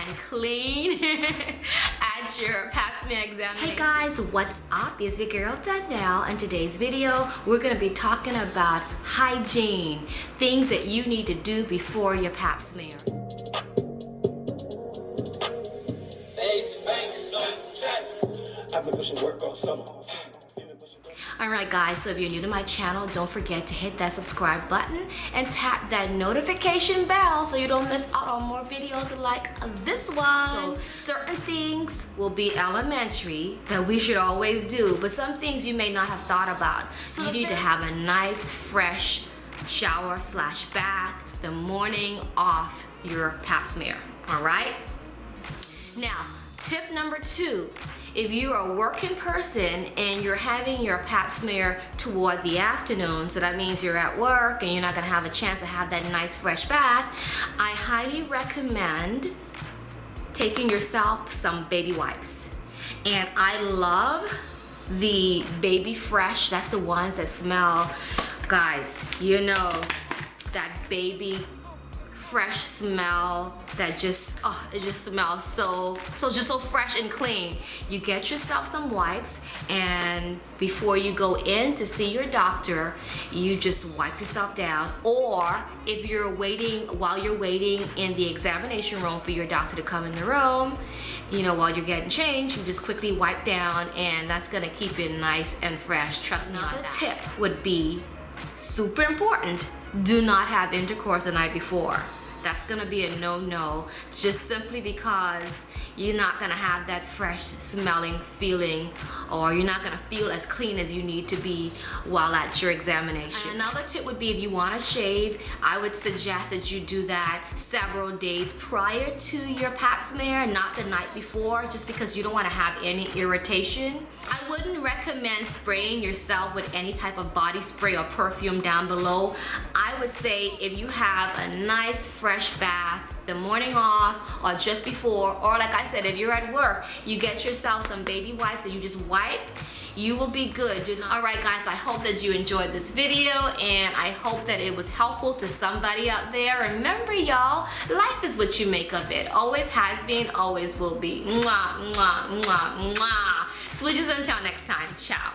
and clean at your Pap Smear examination. Hey guys, what's up? It's your girl Danielle. In today's video, we're going to be talking about hygiene, things that you need to do before your Pap smear. I've been pushing work all summer. Alright guys, so if you're new to my channel, don't forget to hit that subscribe button and tap that notification bell so you don't miss out on more videos like this one. So certain things will be elementary that we should always do, but some things you may not have thought about. So you need to have a nice fresh shower / bath the morning off your Pap smear. Alright? Now, tip number 2. If you're a working person and you're having your Pap smear toward the afternoon, so that means you're at work and you're not gonna have a chance to have that nice fresh bath, I highly recommend taking yourself some baby wipes. And I love the Baby Fresh. That's the ones that smell, guys, you know, that baby fresh smell that just, oh, it just smells so fresh and clean. You get yourself some wipes, and before you go in to see your doctor, you just wipe yourself down. Or if you're waiting, while you're waiting in the examination room for your doctor to come in the room, you know, while you're getting changed, you just quickly wipe down, and that's gonna keep it nice and fresh. Trust me on that. Another tip would be super important: do not have intercourse the night before. That's gonna be a no-no, just simply because you're not gonna have that fresh smelling feeling, or you're not gonna feel as clean as you need to be while at your examination. And another tip would be, if you wanna shave, I would suggest that you do that several days prior to your Pap smear, not the night before, just because you don't wanna have any irritation. I wouldn't recommend spraying yourself with any type of body spray or perfume down below. I would say if you have a nice fresh bath the morning off or just before, or like I said, if you're at work, you get yourself some baby wipes and you just wipe, you will be good. Alright guys, I hope that you enjoyed this video, and I hope that it was helpful to somebody out there. Remember y'all, life is what you make of it. Always has been, always will be. Mwah, mwah, mwah, mwah. Switches until next time. Ciao.